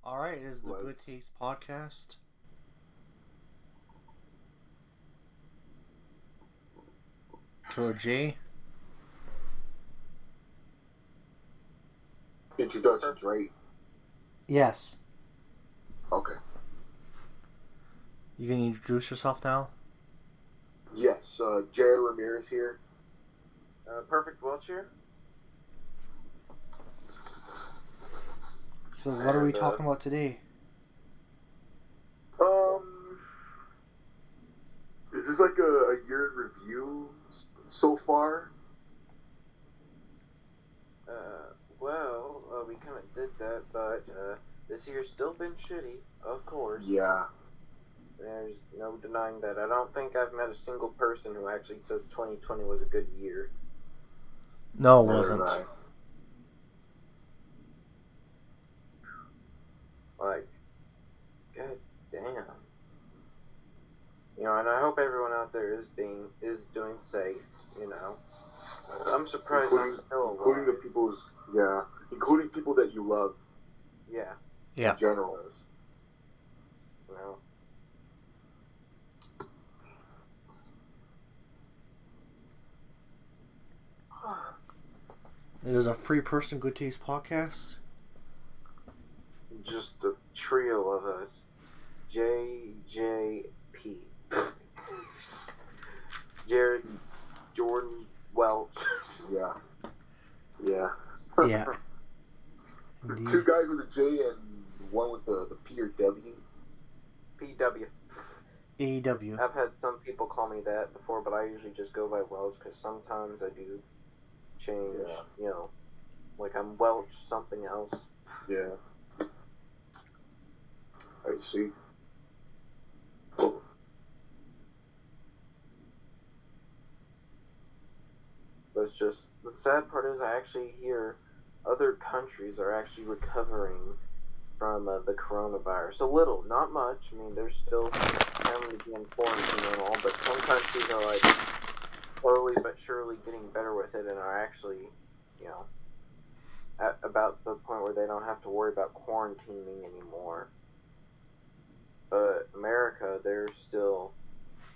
Alright, it is the Good Welch. Taste Podcast. Killer J. Introductions, right? Yes. Okay. You can introduce yourself now? Yes, Jared Ramirez here. Perfect Welch here. So what are we talking about today? Is this like a year in review so far? We kind of did that, but this year's still been shitty, of course. Yeah. There's no denying that. I don't think I've met a single person who actually says 2020 was a good year. No, it Neither wasn't. have I. Like, god damn. You know, and I hope everyone out there is doing safe. You know, I'm surprised I'm still Including the alive. including people that you love Yeah. Yeah. in general. You know. It is a free person Good Taste Podcast. Just a trio of us. JJP. Jared, Jordan, Welch. Yeah. Yeah. Yeah. Indeed. Two guys with a J and one with the P or W. PW. AEW. I've had some people call me that before, but I usually just go by Welch because sometimes I do change, you know, like I'm Welch something else. Yeah. I see. But it's just, the sad part is I actually hear other countries are actually recovering from the coronavirus. A little, not much. I mean, there's still having to be in quarantine and all, but some countries are like slowly but surely getting better with it and are actually, you know, at about the point where they don't have to worry about quarantining anymore. But America, they're still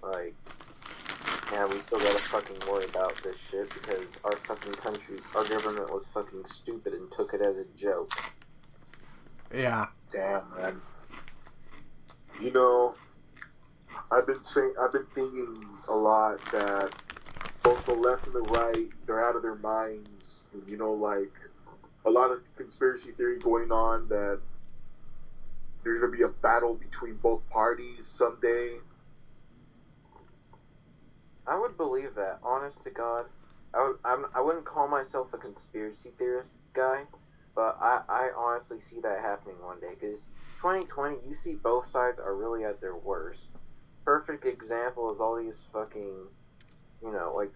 like, yeah, we still gotta fucking worry about this shit because our fucking country, our government was fucking stupid and took it as a joke. Yeah. Damn, man. You know, I've been thinking a lot that both the left and the right, they're out of their minds. You know, like a lot of conspiracy theory going on that there's gonna be a battle between both parties someday. I would believe that, honest to God. I wouldn't call myself a conspiracy theorist guy, but I honestly see that happening one day. Because 2020, you see both sides are really at their worst. Perfect example is all these fucking, you know, like,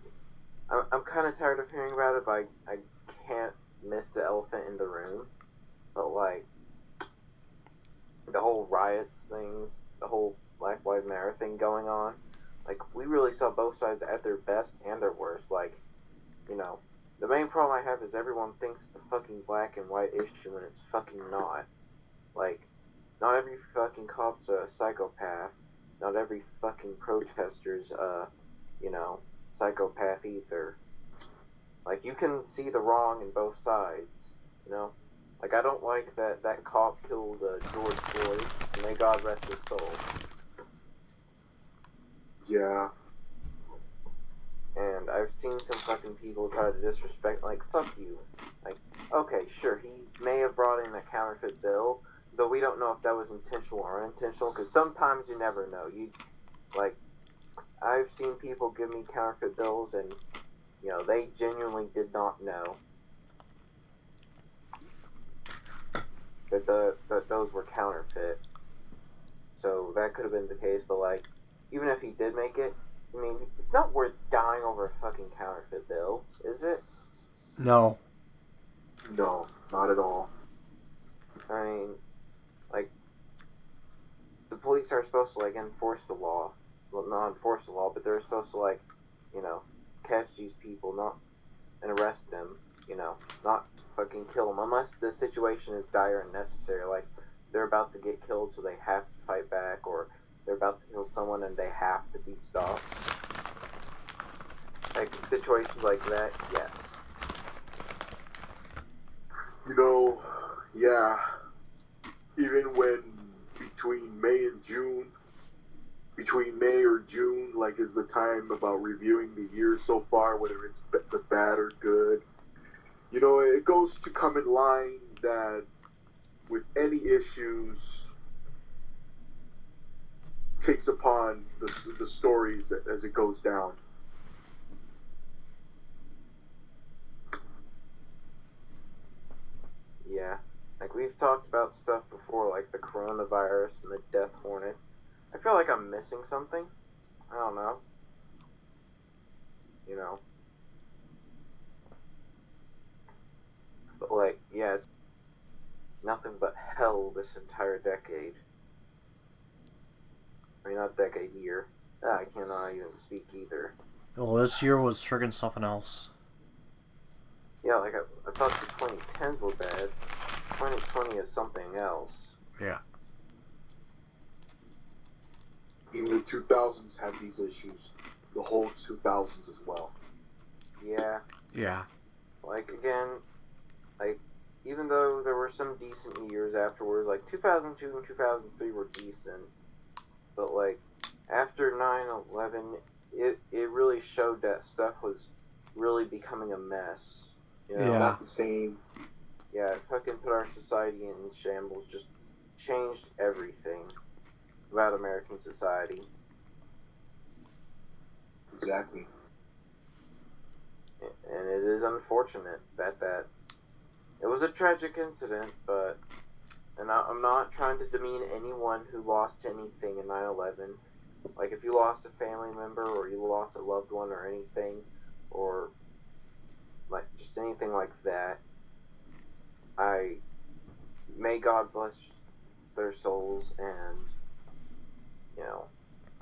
I'm kind of tired of hearing about it, but I can't miss the elephant in the room. But, like, the whole riots thing, the whole Black Lives Matter thing going on. Like, we really saw both sides at their best and their worst. Like, you know, the main problem I have is everyone thinks it's a fucking black and white issue and it's fucking not. Like, not every fucking cop's a psychopath. Not every fucking protester's you know, psychopath either. Like, you can see the wrong in both sides, you know? Like, I don't like that cop killed George Floyd, and may God rest his soul. Yeah. And I've seen some fucking people try to disrespect, like, fuck you. Like, okay, sure, he may have brought in a counterfeit bill, though we don't know if that was intentional or unintentional, because sometimes you never know. Like, I've seen people give me counterfeit bills, and, you know, they genuinely did not know that those were counterfeit. So that could have been the case, but, like, even if he did make it, I mean, it's not worth dying over a fucking counterfeit bill, is it? No. No, not at all. I mean, like, the police are supposed to, like, enforce the law. Well, not enforce the law, but they're supposed to, like, you know, catch these people, not, and arrest them, you know, not fucking kill them, unless the situation is dire and necessary. Like, they're about to get killed, so they have to fight back, or they're about to kill someone and they have to be stopped. Like situations like that, yes. You know, yeah. Even when between May or June, like is the time about reviewing the year so far, whether it's the bad or good. You know, it goes to come in line that with any issues takes upon the stories that as it goes down. Yeah. Like we've talked about stuff before, like the coronavirus and the Death Hornet. I feel like I'm missing something. I don't know. You know. But like, yeah, it's nothing but hell this entire decade. I mean, not decade, year. I cannot even speak either. Well, this year was friggin' something else. Yeah, like I thought the 2010s were bad. 2020 is something else. Yeah. Even the 2000s had these issues. The whole 2000s as well. Yeah. Yeah. Like, again, like, even though there were some decent years afterwards, like 2002 and 2003 were decent, but like after 9/11, it really showed that stuff was really becoming a mess. You know? Yeah. Not the same. Yeah, it fucking put our society in shambles, just changed everything about American society. Exactly. And it is unfortunate that it was a tragic incident, but and I'm not trying to demean anyone who lost anything in 9/11. Like if you lost a family member or you lost a loved one or anything, or like just anything like that, may God bless their souls, and you know,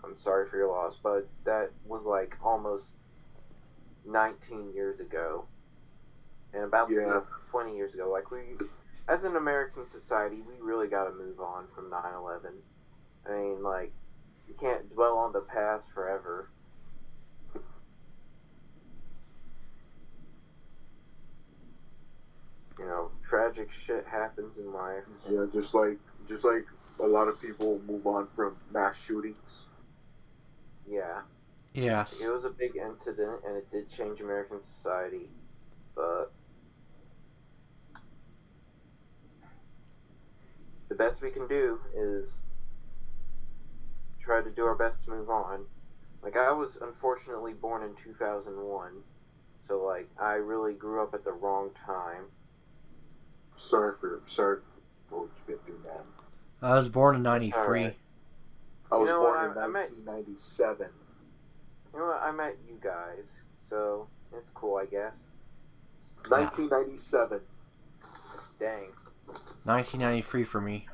I'm sorry for your loss, but that was like almost 19 years ago, and about 20 years ago. Like as an American society, we really got to move on from 9/11. I mean, like, you can't dwell on the past forever. You know, tragic shit happens in life. Yeah, just like a lot of people move on from mass shootings. Yeah. Yes. It was a big incident, and it did change American society, but the best we can do is try to do our best to move on. Like, I was unfortunately born in 2001, so, like, I really grew up at the wrong time. Sorry for what you've been through, man. I was born in 93. Right. I was born in 1997. You know what? I met you guys, so it's cool, I guess. 1997. Dang. 1993 for me.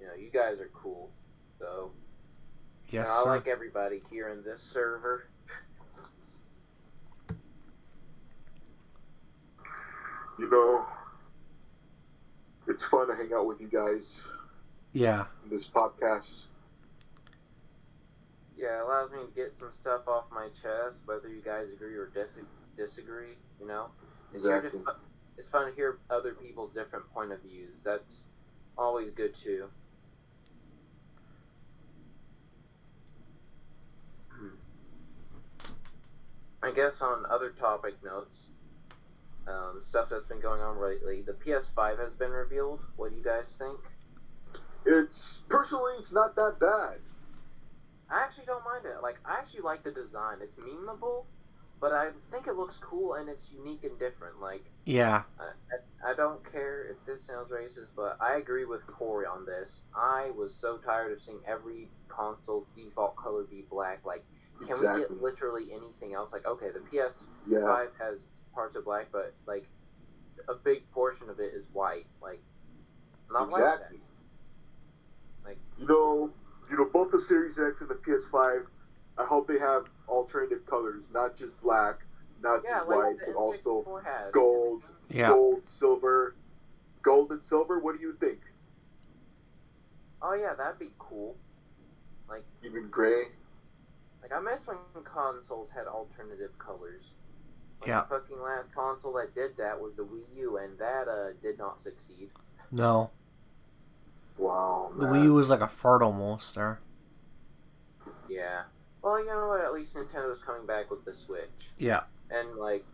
You know, you guys are cool, so. Yes, I sir. like everybody here in this server. You know, it's fun to hang out with you guys. Yeah. In this podcast. Yeah, it allows me to get some stuff off my chest, whether you guys agree or disagree, you know? Exactly. It's fun to hear other people's different point of views. That's always good, too. I guess on other topic notes, stuff that's been going on lately, the PS5 has been revealed. What do you guys think? Personally, it's not that bad. I actually don't mind it. Like, I actually like the design. It's memeable, but I think it looks cool and it's unique and different. Like, yeah. I don't care if this sounds racist, but I agree with Corey on this. I was so tired of seeing every console default color be black. Like, can we get literally anything else? Like, okay, the PS5 has parts of black, but like a big portion of it is white. Like, not like that. Like, you know, both the Series X and the PS5. I hope they have alternative colors, not just black, not just white, but also gold, silver. gold and silver. What do you think? Oh yeah, that'd be cool. Like, Even gray? I miss when consoles had alternative colors. Like, Yeah. the fucking last console that did that was the Wii U, and that did not succeed. No. Wow, The man. Wii U was like a fart almost there. Yeah. Well, you know what? At least Nintendo's coming back with the Switch. Yeah. And, like,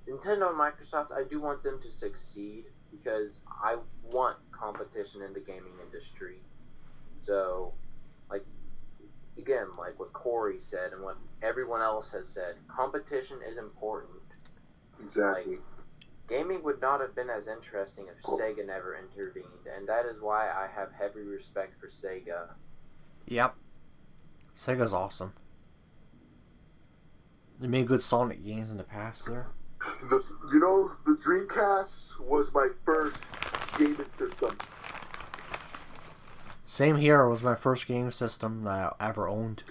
Nintendo and Microsoft, I do want them to succeed because I want competition in the gaming industry. So, like, again, like what Corey said and what everyone else has said, competition is important. Exactly. Like, gaming would not have been as interesting if Sega never intervened, and that is why I have heavy respect for Sega. Yep. Sega's awesome. They made good Sonic games in the past there. The Dreamcast was my first gaming system. Same here. It was my first game system that I ever owned.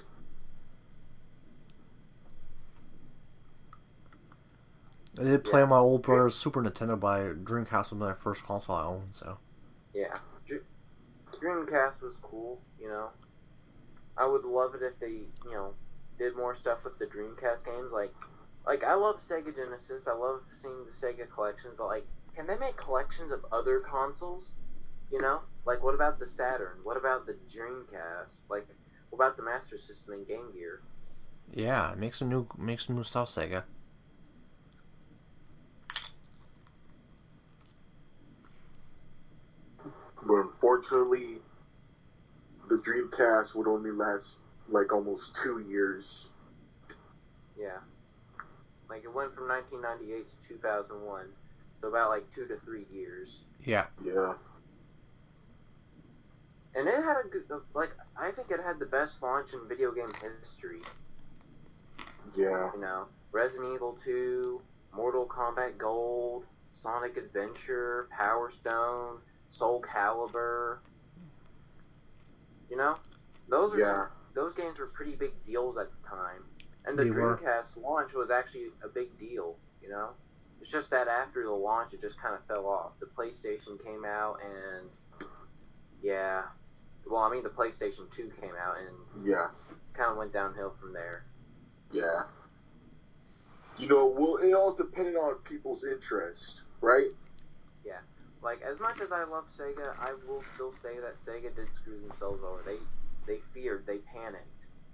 I did play on my old brother's Super Nintendo, but Dreamcast was my first console I owned, so. Yeah. Dreamcast was cool, you know. I would love it if they, you know, did more stuff with the Dreamcast games. Like I love Sega Genesis. I love seeing the Sega collections, but like, can they make collections of other consoles? You know, like what about the Saturn? What about the Dreamcast? Like, what about the Master System and Game Gear? Yeah, make some new stuff, Sega. But unfortunately, the Dreamcast would only last like almost 2 years. Yeah. Like it went from 1998 to 2001, so about like 2 to 3 years. Yeah. Yeah. And it had a good, like, I think it had the best launch in video game history. Yeah. You know, Resident Evil 2, Mortal Kombat Gold, Sonic Adventure, Power Stone, Soul Calibur. You know, those games were pretty big deals at the time. And the They were. Dreamcast launch was actually a big deal, you know? It's just that after the launch, it just kind of fell off. The PlayStation came out and, yeah. Well, I mean, the PlayStation 2 came out and Yeah. kind of went downhill from there. Yeah. You know, well, it all depended on people's interest, right? Yeah. Like, as much as I love Sega, I will still say that Sega did screw themselves over. They feared, they panicked.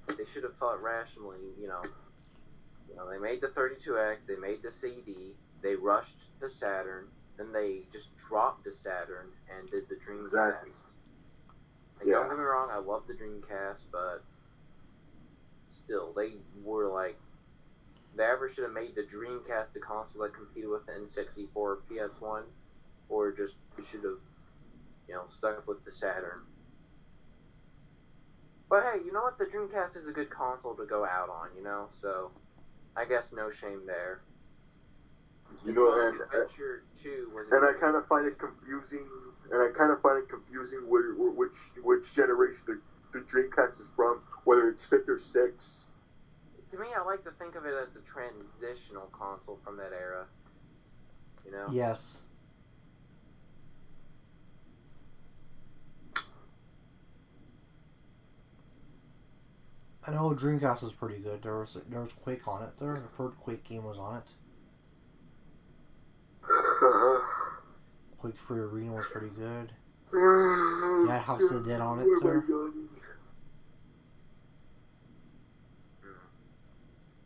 They should have thought rationally, you know. You know, they made the 32X, they made the CD, they rushed the Saturn, then they just dropped the Saturn and did the Dreamcast. Exactly. Like, don't get me wrong, I love the Dreamcast, but still, they were like, they ever should have made the Dreamcast the console that competed with the N64 or PS1, or just should have, you know, stuck with the Saturn. But hey, you know what? The Dreamcast is a good console to go out on, you know? So, I guess no shame there. You know, Adventure 2 was and I kind of find it confusing. Which generation the Dreamcast is from, whether it's fifth or sixth. To me, I like to think of it as the transitional console from that era. You know? Yes. I know Dreamcast was pretty good. There was Quake on it. The third Quake game was on it. Quake Free Arena was pretty good. Yeah, House of the Dead on it there.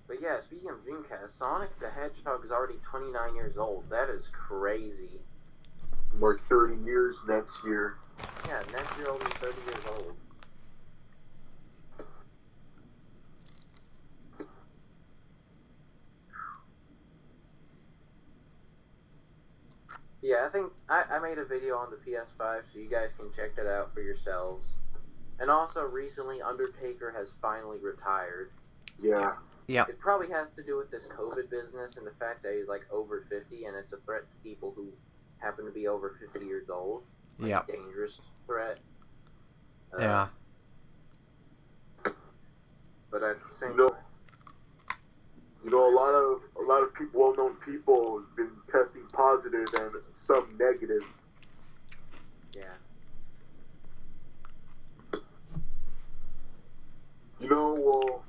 But yeah, speaking of Dreamcast, Sonic the Hedgehog is already 29 years old. That is crazy. Like 30 years next year. Yeah, next year will be 30 years old. Yeah, I think I made a video on the PS5, so you guys can check that out for yourselves. And also, recently, Undertaker has finally retired. Yeah. Yep. It probably has to do with this COVID business and the fact that he's like over 50, and it's a threat to people who happen to be over 50 years old. Like, Yep. dangerous threat. Yeah. But at the same No. time, You know, a lot of people, well-known people, have been testing positive and some negative. Yeah. Well,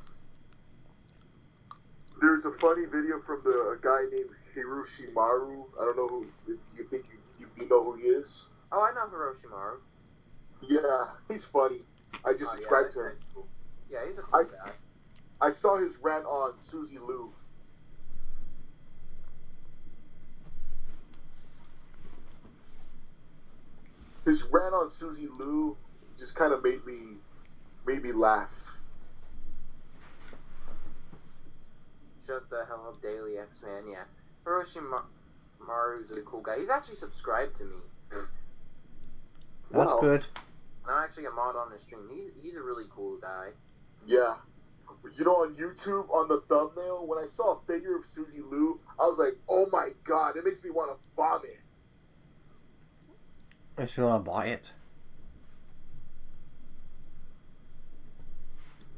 there's a funny video from a guy named Hiroshi Maru. I don't know who. If you think you know who he is? Oh, I know Hiroshimaru. Yeah, he's funny. I just subscribed to him. Cool. Yeah, he's a cool guy. I saw his rant on Suzy Liu. His rant on Suzy Liu just kind of made me laugh. Shut the hell up, Daily X-Man. Yeah, Hiroshi Maru's a cool guy. He's actually subscribed to me. That's good. And I'm actually a mod on his stream. He's a really cool guy. Yeah. On YouTube, on the thumbnail, when I saw a figure of Suzy Liu, I was like, oh my god, it makes me want to vomit. If you want to buy it.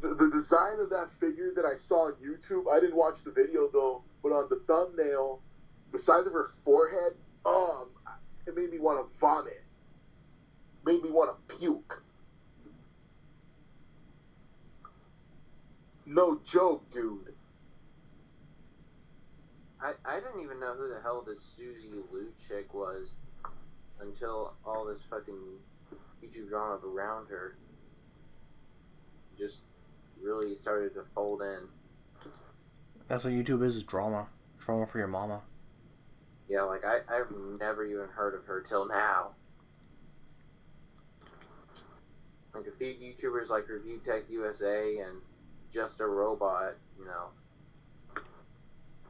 The design of that figure that I saw on YouTube, I didn't watch the video though, but on the thumbnail, the size of her forehead, it made me want to vomit. Made me want to puke. No joke, dude. I didn't even know who the hell this Suzy Liu chick was until all this fucking YouTube drama around her just really started to fold in. That's what YouTube is drama. Drama for your mama. Yeah, like I've never even heard of her till now. Like a few YouTubers like Review Tech USA and Just a Robot,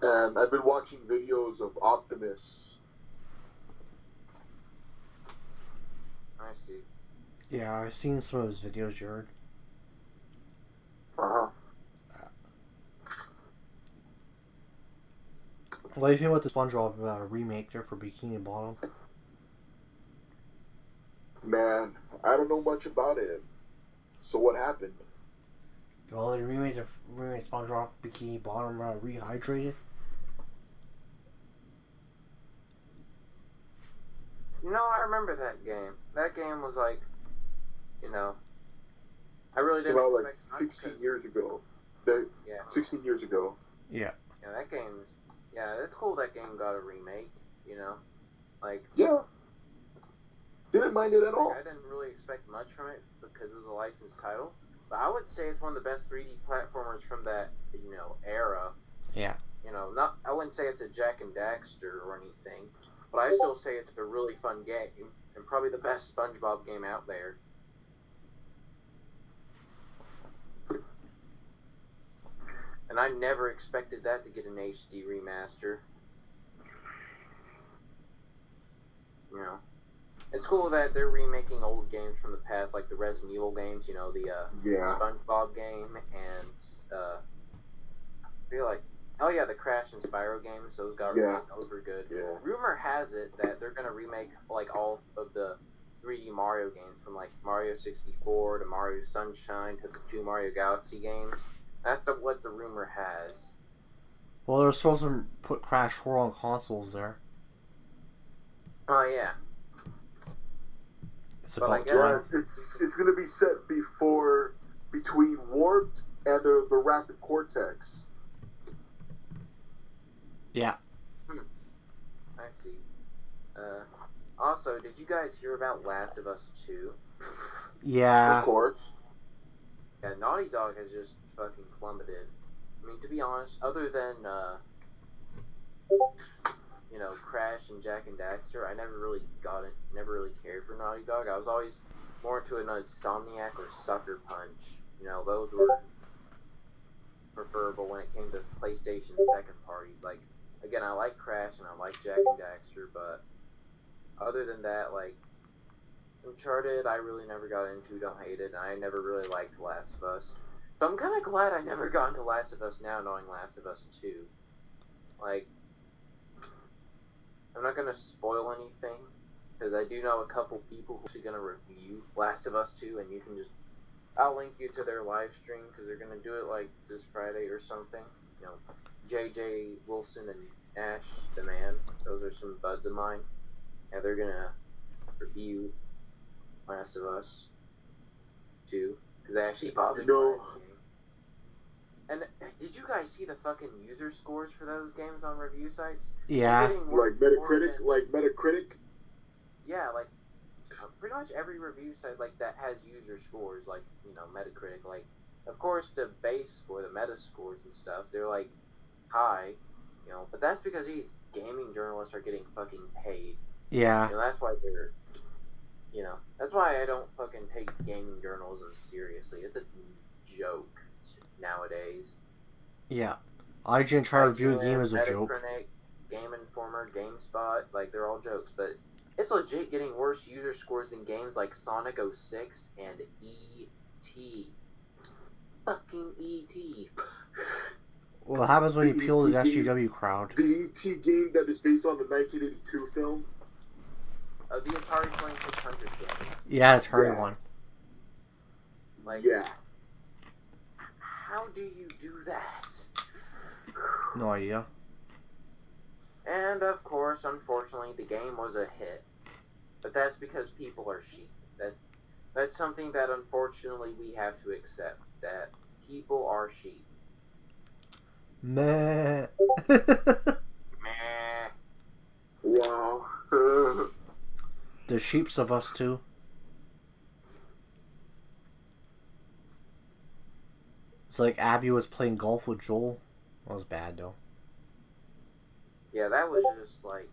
And I've been watching videos of Optimus. I see. Yeah, I've seen some of his videos, Jared. Uh-huh. What do you think about the SpongeBob remake there for Bikini Bottom? Man, I don't know much about it. So what happened? Well, they remade SpongeBob Bikini Bottom rehydrated. I remember that game. That game was like, I really didn't. Well, like 16 years ago. Yeah. 16 years ago. Yeah. Yeah, that game's. Yeah, it's cool that game got a remake. Like. Yeah. Didn't mind it at all. I didn't really expect much from it because it was a licensed title. But I would say it's one of the best 3D platformers from that, era. Yeah. I wouldn't say it's a Jack and Daxter or anything, but I still say it's a really fun game and probably the best SpongeBob game out there. And I never expected that to get an HD remaster. It's cool that they're remaking old games from the past, like the Resident Evil games, the SpongeBob game, and I feel like, the Crash and Spyro games, those got remade, those were good. Yeah. Rumor has it that they're gonna remake like all of the 3D Mario games, from like Mario 64 to Mario Sunshine to the 2 Mario Galaxy games. That's what the rumor has. Well, they're supposed to put Crash 4 on consoles there. Oh yeah. It's about time. It's gonna be set between Warped and the Rapid Cortex. Yeah. I see. Also, did you guys hear about Last of Us 2? Yeah. Of course. Yeah, Naughty Dog has just fucking plummeted. I mean, to be honest, other than Crash and Jack and Daxter, I never really cared for Naughty Dog. I was always more into an Insomniac or Sucker Punch. Those were preferable when it came to PlayStation second party. Like, again, I like Crash and I like Jack and Daxter, but other than that, like, Uncharted, I really never got into, don't hate it, and I never really liked Last of Us. So I'm kind of glad I never got into Last of Us now, knowing Last of Us 2. Like, I'm not going to spoil anything, because I do know a couple people who are actually going to review Last of Us 2, and I'll link you to their live stream, because they're going to do it like this Friday or something. JJ Wilson and Ash the Man, those are some buds of mine, and they're going to review Last of Us 2, because I actually bought the You know, game. And did you guys see the fucking user scores for those games on review sites? Yeah. Like Metacritic. Yeah, like pretty much every review site like that has user scores, like Metacritic. Like, of course, the base score, the meta scores and stuff, they're like high, but that's because these gaming journalists are getting fucking paid. Yeah. That's why they're, that's why I don't fucking take gaming journalism seriously. It's a joke nowadays. Yeah. IGN try to review a game as a joke. Metacritic, Game Informer, GameSpot, like they're all jokes, but it's legit getting worse user scores in games like Sonic 06 and E.T. Fucking E.T. What happens when you appeal to the SGW crowd? The E.T. game that is based on the 1982 film? The Atari 2600 game. Yeah, Atari one. Like, yeah. How do you do that? No idea. And of course, unfortunately, the game was a hit. But that's because people are sheep. That's something that unfortunately we have to accept. That people are sheep. Meh. Meh. Wow. The sheeps of us too. It's like Abby was playing golf with Joel. That was bad though. Yeah, that was just like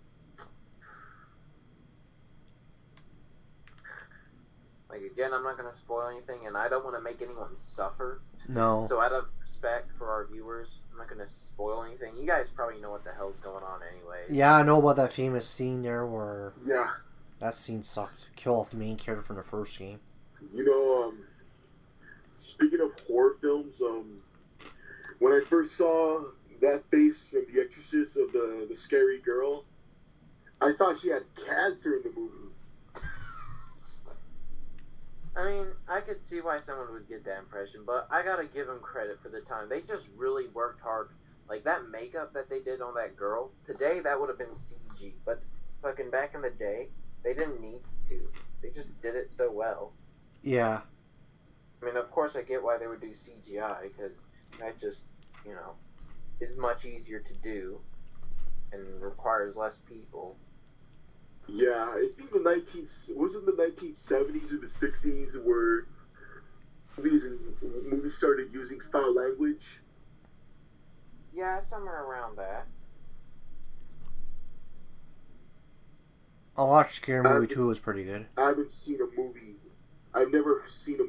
again, I'm not gonna spoil anything, and I don't want to make anyone suffer. No. So out of respect for our viewers, I'm not gonna spoil anything. You guys probably know what the hell's going on anyway. Yeah, I know about that famous scene there where Yeah. that scene sucked. Kill off the main character from the first game. Speaking of horror films, when I first saw that face from The Exorcist of the scary girl, I thought she had cancer in the movie. I mean, I could see why someone would get that impression, but I gotta give them credit for the time. They just really worked hard. Like, that makeup that they did on that girl, today that would have been CG, but fucking back in the day, they didn't need to. They just did it so well. Yeah. I mean, of course I get why they would do CGI, because that just, is much easier to do and requires less people. Yeah, I think the 1970s or the 60s where movies started using foul language. Yeah, somewhere around that. I watched Scary Movie 2. It was pretty good. I've never seen a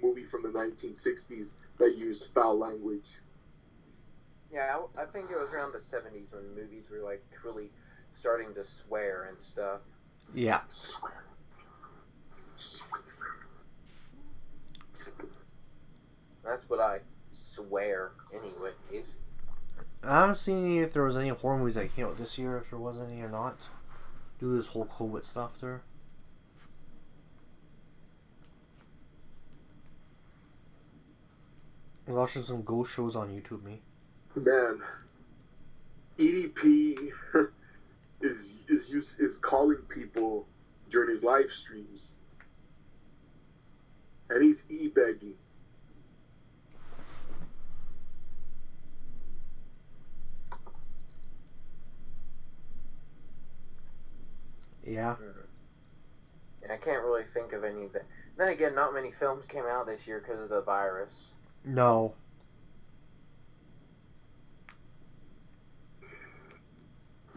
movie from the 1960s that used foul language. Yeah, I think it was around the 70s when movies were, like, really starting to swear and stuff. Yeah. That's what I swear, anyways. I haven't seen if there was any horror movies that came out this year, if there was any or not. Do this whole COVID stuff there. I'm watching some ghost shows on YouTube, me. Man, EDP is calling people during his live streams, and he's e-begging. Yeah. And I can't really think of any of that. Then again, not many films came out this year because of the virus. No.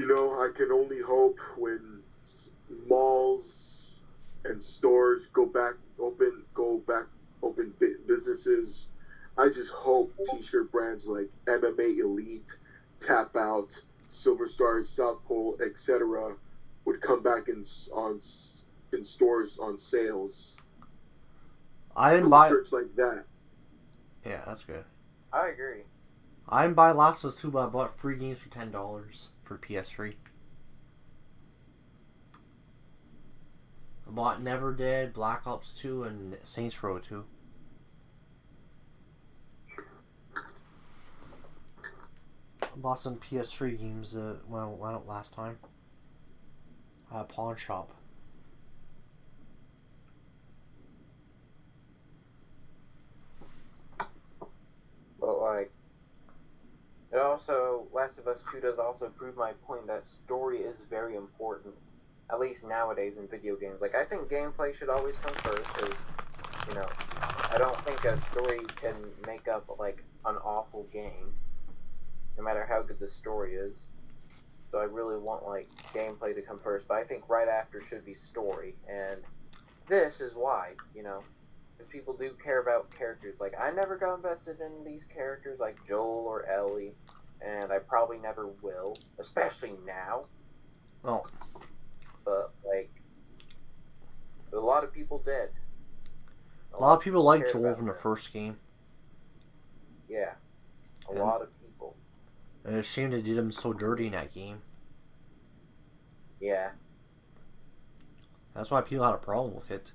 I can only hope when malls and stores go back open businesses. I just hope t-shirt brands like MMA Elite, Tap Out, Silver Stars, South Pole, etc. would come back in stores on sales. I didn't buy shirts like that. Yeah, that's good. I agree. I didn't buy Last of Us 2, but I bought free games for $10 for PS3. I bought Never Dead, Black Ops 2, and Saints Row 2. I bought some PS3 games when I went out last time. At a pawn shop. of Us 2 does also prove my point that story is very important, at least nowadays in video games. Like, I think gameplay should always come first, because, you know, I don't think a story can make up, like, an awful game, no matter how good the story is. So I really want, like, gameplay to come first, but I think right after should be story, and this is why, you know, because people do care about characters. Like, I never got invested in these characters, like Joel or Ellie, and I probably never will, especially now. Oh. But, like, a lot of people did. A lot of people liked cared Joel about from the her. first game. Yeah, a And- lot of people. And it's a shame they did him so dirty in that game. Yeah. That's why people had a problem with it.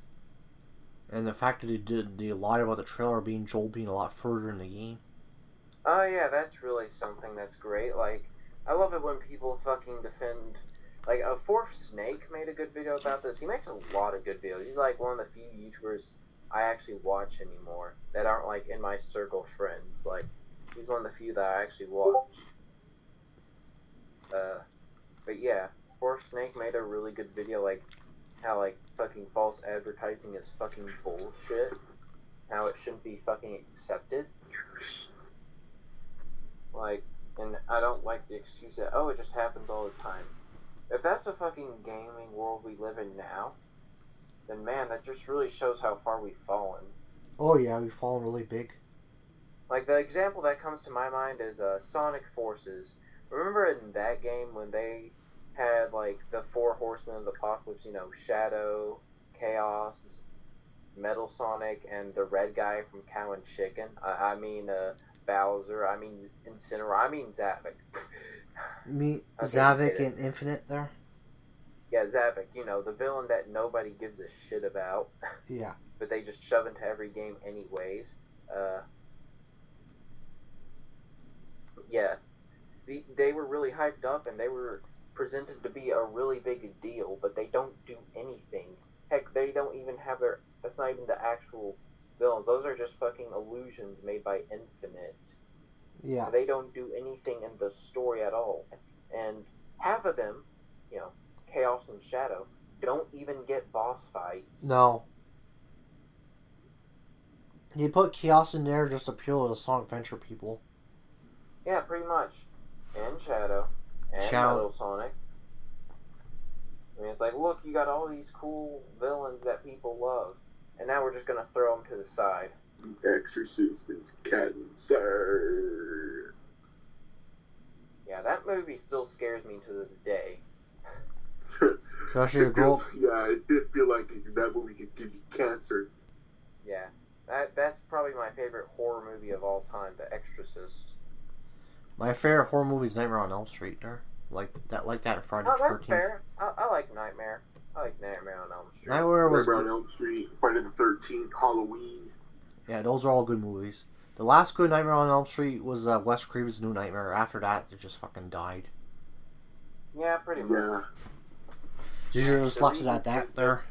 And the fact that they lied about the trailer being Joel being a lot further in the game. Oh, yeah, that's really something that's great. Like, I love it when people fucking defend... Like, Fourth Snake made a good video about this. He makes a lot of good videos. He's, like, one of the few YouTubers I actually watch anymore that aren't, like, in my circle of friends. Like, he's one of the few that I actually watch. But yeah, Fourth Snake made a really good video, like, how, like, fucking false advertising is fucking bullshit. How it shouldn't be fucking accepted. Like, and I don't like the excuse that, oh, it just happens all the time. If that's the fucking gaming world we live in now, then man, that just really shows how far we've fallen. Oh yeah, we've fallen really big. Like, the example that comes to my mind is Sonic Forces. Remember in that game when they had, like, the four horsemen of the apocalypse, you know, Shadow, Chaos, Metal Sonic, and the red guy from Cow and Chicken? I mean, Bowser, I mean Incineroar, I mean Zavik. You mean Okay, Zavik you and Infinite there? Yeah, Zavik, you know, the villain that nobody gives a shit about, Yeah. but they just shove into every game anyways. Yeah, they were really hyped up and they were presented to be a really big deal, but they don't do anything. Heck, they don't even have their, that's not even the actual villains. Those are just fucking illusions made by Infinite. Yeah. They don't do anything in the story at all. And half of them, you know, Chaos and Shadow, don't even get boss fights. No. They put Chaos in there just to appeal to the Sonic Adventure people. Yeah, pretty much. And Shadow. And Metal Sonic. I mean, it's like, look, you got all these cool villains that people love, and now we're just gonna throw them to the side. The Exorcist is cancer. Yeah, that movie still scares me to this day. Especially the girl. Yeah, it did feel like that movie could give you cancer. Yeah, that's probably my favorite horror movie of all time, The Exorcist. My favorite horror movie is Nightmare on Elm Street there. Like that in Friday the 13th. That's fair. I like Nightmare. I like Nightmare on Elm Street. Nightmare was Nightmare on Elm Street, Friday the 13th, Halloween. Yeah, those are all good movies. The last good Nightmare on Elm Street was Wes Craven's New Nightmare. After that, it just fucking died. Yeah, pretty much. Yeah. You just left it at that there.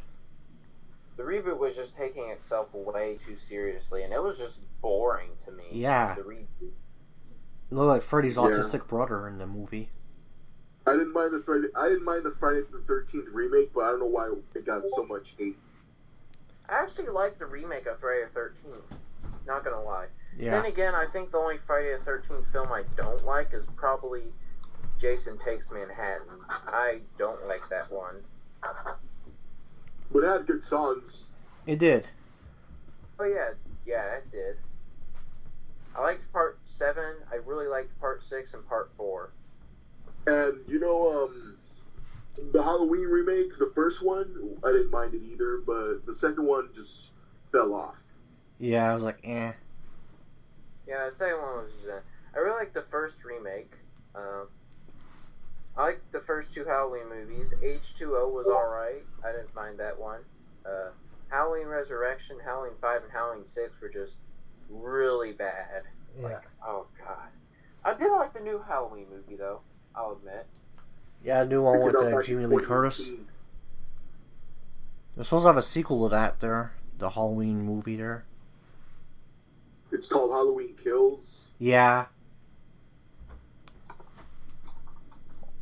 The reboot was just taking itself way too seriously, and it was just boring to me. Yeah. The reboot. It looked like Freddy's autistic brother in the movie. I didn't mind the Friday the 13th remake, but I don't know why it got so much hate. I actually like the remake of Friday the 13th. Not gonna lie. Yeah. Then again, I think the only Friday the 13th film I don't like is probably Jason Takes Manhattan. I don't like that one. But it had good songs. It did. Oh yeah, it did. I liked part 7. I really liked part 6 and part 4. And, you know, the Halloween remake, the first one, I didn't mind it either, but the second one just fell off. Yeah, I was like, eh. Yeah, the second one was I really liked the first remake. I liked the first 2 Halloween movies. H2O was alright. I didn't mind that one. Halloween Resurrection, Halloween 5, and Halloween 6 were just really bad. Yeah. Like, oh god. I did like the new Halloween movie, though. I'll admit. Yeah, a new one with Pick it up Jamie back Lee in Curtis. 2018. They're supposed to have a sequel to that there. The Halloween movie there. It's called Halloween Kills. Yeah.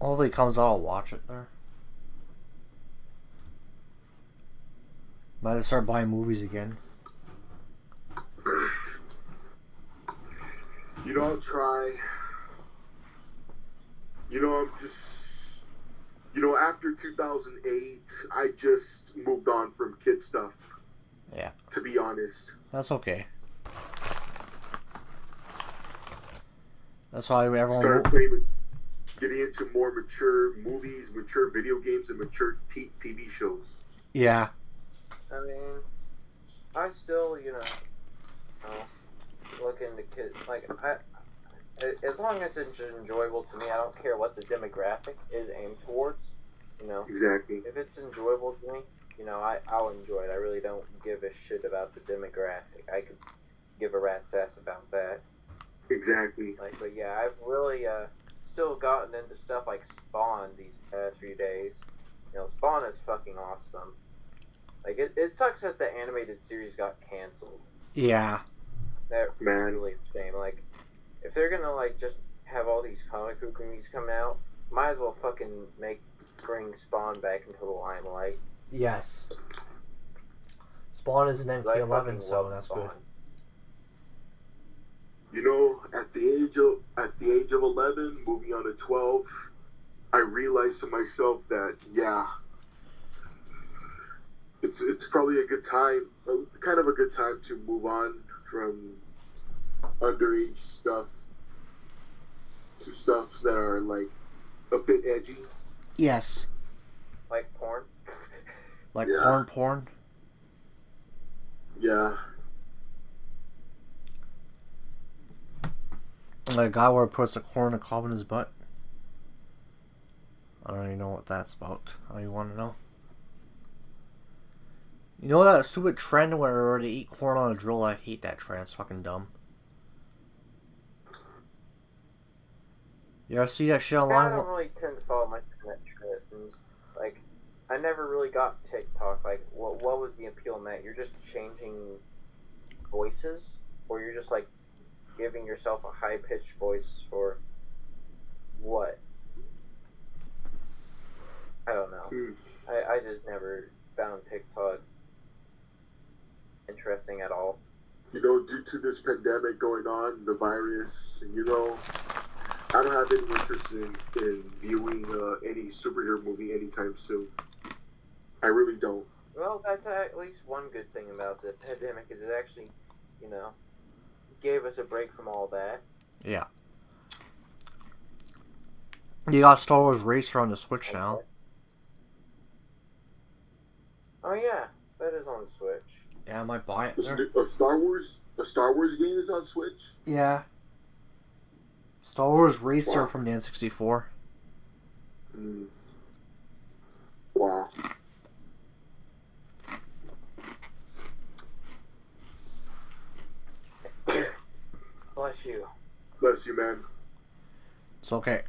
Hopefully it comes out, I'll watch it there. Might have to start buying movies again. You know, I'll try. You know, I'm just. You know, after 2008, I just moved on from kid stuff. Yeah. To be honest. That's okay. That's why everyone... Started playing, getting into more mature movies, mature video games, and mature TV shows. Yeah. I mean, I still, look into kids. Like, as long as it's enjoyable to me, I don't care what the demographic is aimed towards. Exactly. If it's enjoyable to me, I'll enjoy it. I really don't give a shit about the demographic. I could give a rat's ass about that. Exactly. But yeah, I've really still gotten into stuff like Spawn these past few days. Spawn is fucking awesome. Like, it sucks that the animated series got canceled. Yeah. That really a shame. Like, if they're gonna, just have all these comic book movies come out, might as well fucking bring Spawn back into the limelight. Yes. Spawn is an MK11, so that's Spawn. good. You know, at the age of 11, moving on to 12, I realized to myself that it's probably a good time, kind of a good time to move on from underage stuff to stuff that are a bit edgy. Yes. Like porn? Like porn? Yeah. Like a guy where he puts a corn in a cob in his butt. I don't even know what that's about. Oh, you want to know? You know that stupid trend where they eat corn on a drill? I hate that trend. It's fucking dumb. You ever see that shit online? I don't really tend to follow much internet trends. Like, I never really got TikTok. Like, what was the appeal in that? You're just changing voices? Or you're just, giving yourself a high-pitched voice for what? I don't know. I just never found TikTok interesting at all. Due to this pandemic going on, the virus, I don't have any interest in viewing any superhero movie anytime soon. I really don't. Well, that's at least one good thing about the pandemic is it actually, gave us a break from all that. Yeah. You got Star Wars Racer on the Switch now. Oh yeah, that is on Switch. Yeah, I might buy it. A Star Wars game is on Switch? Yeah. Star Wars Racer from the N64. Wow. Bless you. Bless you, man. It's okay.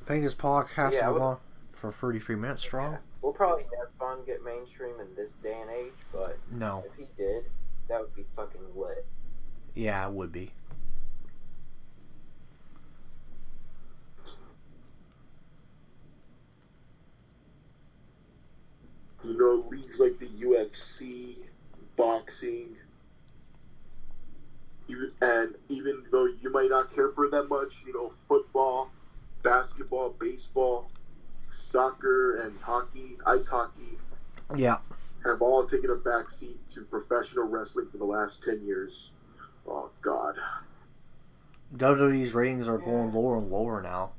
I think this podcast will go on for 33 minutes strong. Yeah. We'll probably have fun get mainstream in this day and age, but no. If he did, that would be fucking lit. Yeah, it would be. Leagues like the UFC, boxing, even though you might not care for it that much, football, basketball, baseball, soccer, and hockey, ice hockey, have all taken a backseat to professional wrestling for the last 10 years. Oh, God. WWE's ratings are going lower and lower now.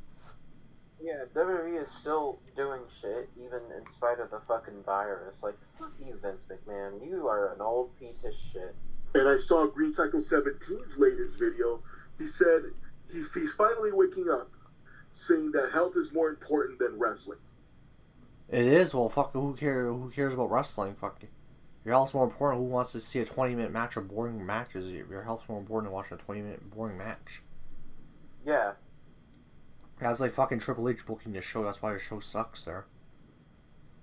Yeah, WWE is still doing shit, even in spite of the fucking virus. Like, fuck you, Vince McMahon. You are an old piece of shit. And I saw Green Cycle 17's latest video. He said he's finally waking up, saying that health is more important than wrestling. It is. Well, fuck. Who cares about wrestling? Fuck you. Your health's more important. Who wants to see a 20-minute match of boring matches? Your health's more important than watching a 20-minute boring match. Yeah. That's like fucking Triple H booking the show. That's why the show sucks there.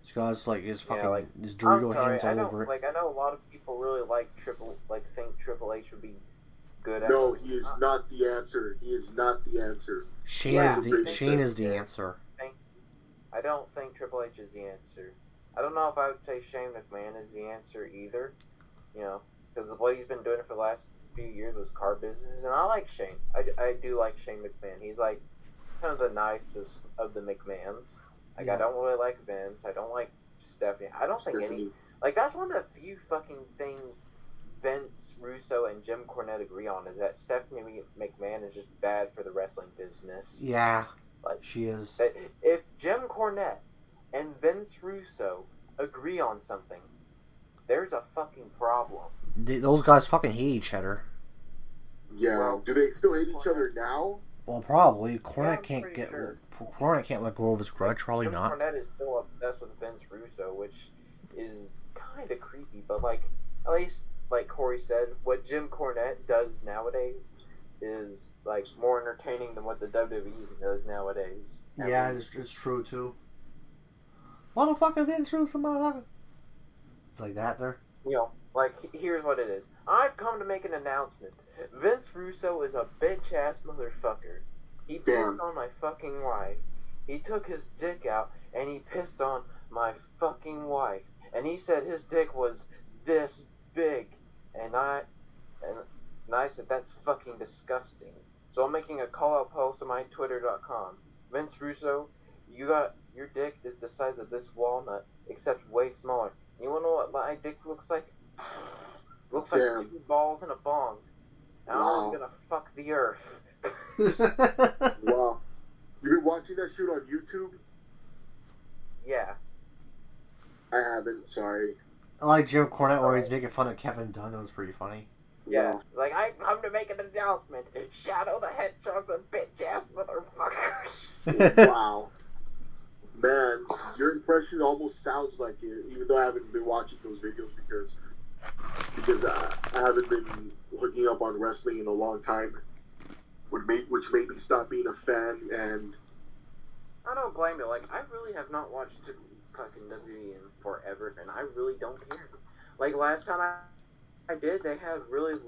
This guy's his fucking his Dorito hands all over it. I know a lot of people really think Triple H would be good at No, it. he is not the answer. He is not the answer. Shane Yeah, is the answer. I don't think Triple H is the answer. I don't know if I would say Shane McMahon is the answer either. You know, because what he's been doing for the last few years was car business, and I like Shane. I do like Shane McMahon. He's like kind of the nicest of the McMahons. Like, I don't really like Vince. I don't like Stephanie. I don't think any. Like, that's one of the few fucking things Vince Russo and Jim Cornette agree on, is that Stephanie McMahon is just bad for the wrestling business. Yeah, like she is. If Jim Cornette and Vince Russo agree on something, there's a fucking problem. Those guys fucking hate each other. Yeah. Well, do they still hate each other now? Well, probably. Cornette Cornette can't let go of his grudge. Probably Jim not. Cornette is still obsessed with Vince Russo, which is kind of creepy. But like, at least like Corey said, what Jim Cornette does nowadays is like more entertaining than what the WWE does nowadays. Yeah, it's true too. Motherfucker, Vince Russo, motherfucker. It's like that there. You know, like, here's what it is. I've come to make an announcement. Vince Russo is a bitch-ass motherfucker. He pissed on my fucking wife. He took his dick out, and he pissed on my fucking wife. And he said his dick was this big. And I said, that's fucking disgusting. So I'm making a call-out post on my Twitter.com. Vince Russo, your dick is the size of this walnut, except way smaller. You wanna know what my dick looks like? Looks like 2 balls in a bong. Now I'm gonna fuck the earth. Wow. You been watching that shit on YouTube? Yeah. I haven't, sorry. I like Jim Cornette where he's making fun of Kevin Dunn. It was pretty funny. Yeah. Wow. Like, I come to make an announcement. Shadow the Hedgehog, the bitch-ass motherfucker. Wow. Man, your impression almost sounds like it, even though I haven't been watching those videos because I haven't been hooking up on wrestling in a long time, which made me stop being a fan. And I don't blame you. Like, I really have not watched fucking WWE in forever, and I really don't care. Like, last time I did, they have really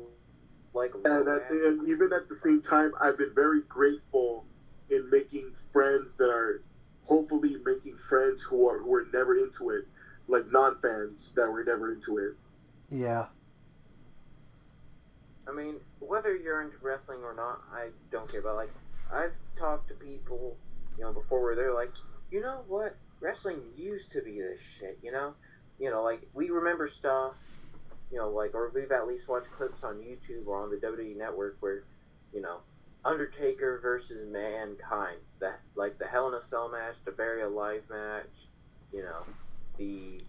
like. And even at the same time, I've been very grateful in making friends that are. Hopefully making friends who were never into it, like non-fans that were never into it. Yeah. I mean, whether you're into wrestling or not, I don't care. But like, I've talked to people, you know, before where they're like, you know what, wrestling used to be this shit, you know, like we remember stuff, you know, like, or we've at least watched clips on YouTube or on the WWE Network where, you know, Undertaker versus Mankind, the Hell in a Cell match, the Bury Alive match, you know, the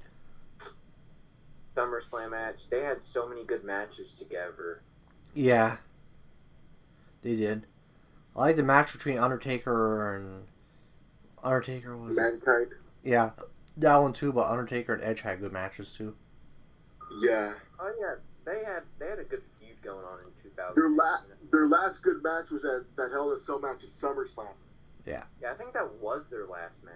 SummerSlam match. They had so many good matches together. Yeah, they did. I like the match between Undertaker and was Mankind. Yeah, that one too. But Undertaker and Edge had good matches too. Yeah. Oh yeah, they had a good feud going on in 2000. Their last good match was that Hell in a Cell match at SummerSlam. Yeah. Yeah, I think that was their last match.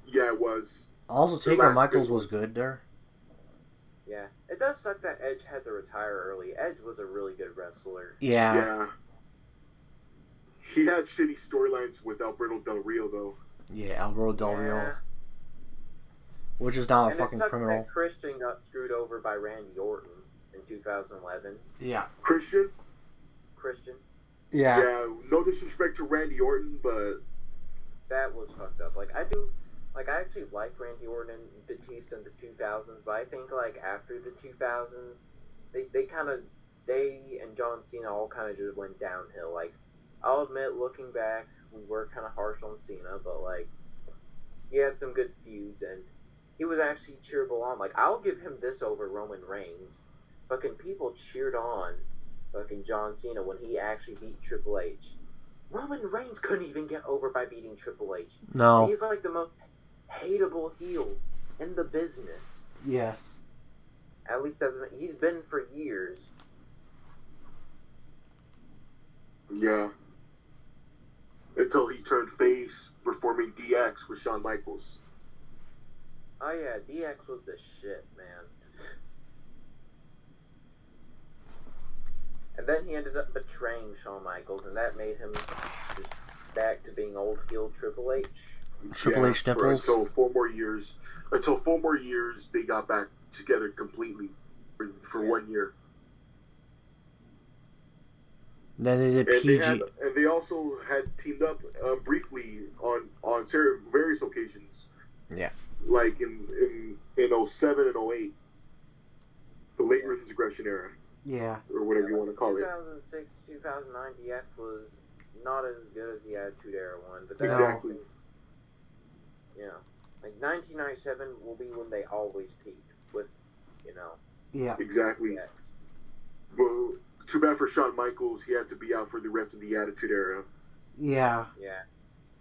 Yeah, it was. Also, Taker Michaels was good there. Yeah, it does suck that Edge had to retire early. Edge was a really good wrestler. Yeah. Yeah. He had shitty storylines with Alberto Del Rio, though. Yeah, Alberto Del Rio. Which is now a fucking criminal. That Christian got screwed over by Randy Orton in 2011. Yeah. Christian? Yeah. Yeah, no disrespect to Randy Orton, but... That was fucked up. Like, I actually like Randy Orton and Batista in the 2000s, but I think, like, after the 2000s, they and John Cena all kind of just went downhill. Like, I'll admit, looking back, we were kind of harsh on Cena, but, like, he had some good feuds, and he was actually cheerable on. Like, I'll give him this over Roman Reigns. Fucking people cheered on fucking John Cena when he actually beat Triple H. Roman Reigns couldn't even get over by beating Triple H. No. And he's like the most hateable heel in the business. Yes. At least he's been for years. Yeah. Until he turned face performing DX with Shawn Michaels. Oh yeah, DX was the shit, man. And then he ended up betraying Shawn Michaels, and that made him just back to being old heel Triple H. Triple H nipples. Until 4 more years. Until 4 more years, they got back together completely for 1 year. Then they did PG. And they also had teamed up briefly on various occasions. Yeah. Like in 07 and 08. The late Ruthless Aggression era. Yeah. Or whatever you want to call it. 2006 to 2009 DX was not as good as the Attitude Era one. But Exactly. You know, like 1997 will be when they always peak with, you know. Yeah. Exactly. DX. Well, too bad for Shawn Michaels. He had to be out for the rest of the Attitude Era. Yeah. Yeah.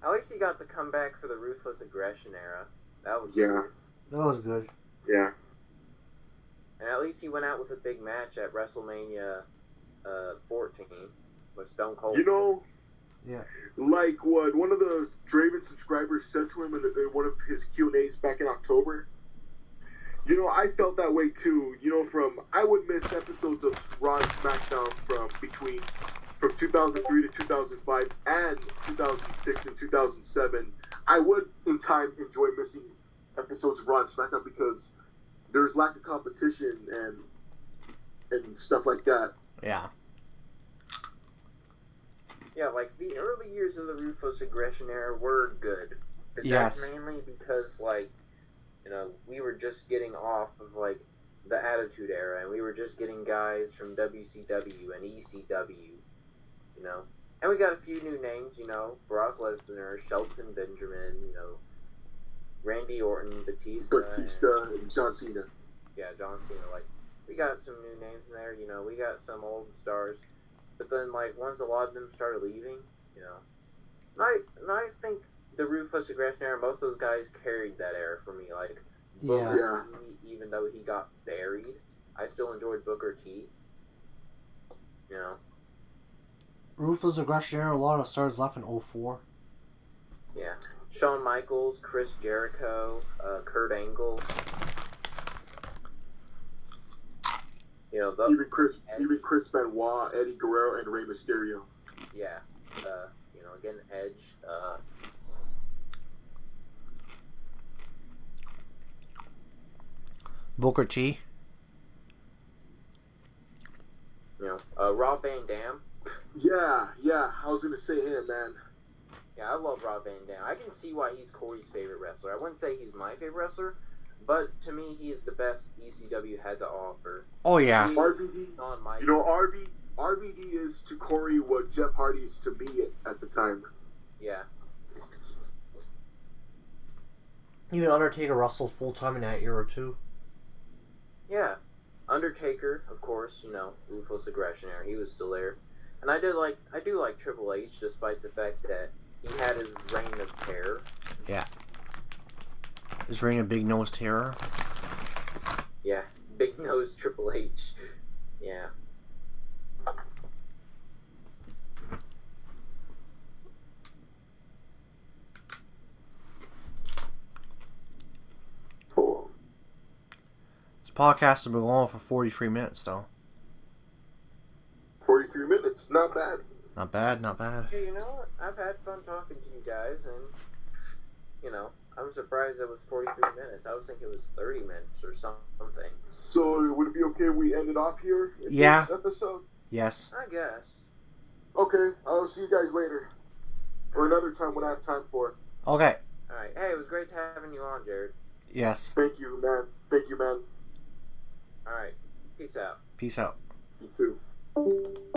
At least he got to come back for the Ruthless Aggression Era. That was Yeah. That was good. Yeah. And at least he went out with a big match at WrestleMania 14 with Stone Cold. You know, Yeah. like what one of the Draven subscribers said to him in one of his Q&As back in October. You know, I felt that way too. You know, I would miss episodes of Raw and SmackDown from 2003 to 2005 and 2006 and 2007. I would, in time, enjoy missing episodes of Raw and SmackDown because there's lack of competition and stuff like that. Yeah. Yeah, like the early years of the Ruthless Aggression Era were good. But Yes. That's mainly because, like, you know, we were just getting off of, like, the Attitude Era, and we were just getting guys from WCW and ECW, you know. And we got a few new names, you know, Brock Lesnar, Shelton Benjamin, you know, Randy Orton, Batista and John Cena. Yeah, John Cena. Like, we got some new names in there, you know, we got some old stars. But then, like, once a lot of them started leaving, you know, and I think the Ruthless Aggression Era, most of those guys carried that era for me. Like, Booker T, even though he got buried, I still enjoyed Booker T. You know? Ruthless Aggression Era, a lot of stars left in 04. Yeah. Shawn Michaels, Chris Jericho, Kurt Angle. You know, Even Chris Benoit, Eddie Guerrero, and Rey Mysterio. Yeah. You know, again, Edge. Booker T. You know, Rob Van Dam. Yeah. I was gonna say him, man. Yeah, I love Rob Van Dam. I can see why he's Corey's favorite wrestler. I wouldn't say he's my favorite wrestler, but to me, he is the best ECW had to offer. Oh, yeah. RVD. You know, RVD is to Corey what Jeff Hardy is to me at the time. Yeah. Even Undertaker wrestled full-time in that era, too. Yeah. Undertaker, of course, you know, Ruthless Aggression Era, he was still there. And I do like Triple H, despite the fact that he had his reign of terror. Yeah. His reign of Big Nose Terror. Yeah. Big Nose Triple H. Yeah. Cool. This podcast has been going for 43 minutes, though. 43 minutes, not bad. Not bad, not bad. Hey, you know what? I've had fun talking to you guys, and, you know, I'm surprised it was 43 minutes. I was thinking it was 30 minutes or something. So, would it be okay if we end it off here in Yeah. this episode? Yes. I guess. Okay, I'll see you guys later. Or another time when I have time for it. Okay. Alright. Hey, it was great having you on, Jared. Yes. Thank you, man. Alright. Peace out. Peace out. You too.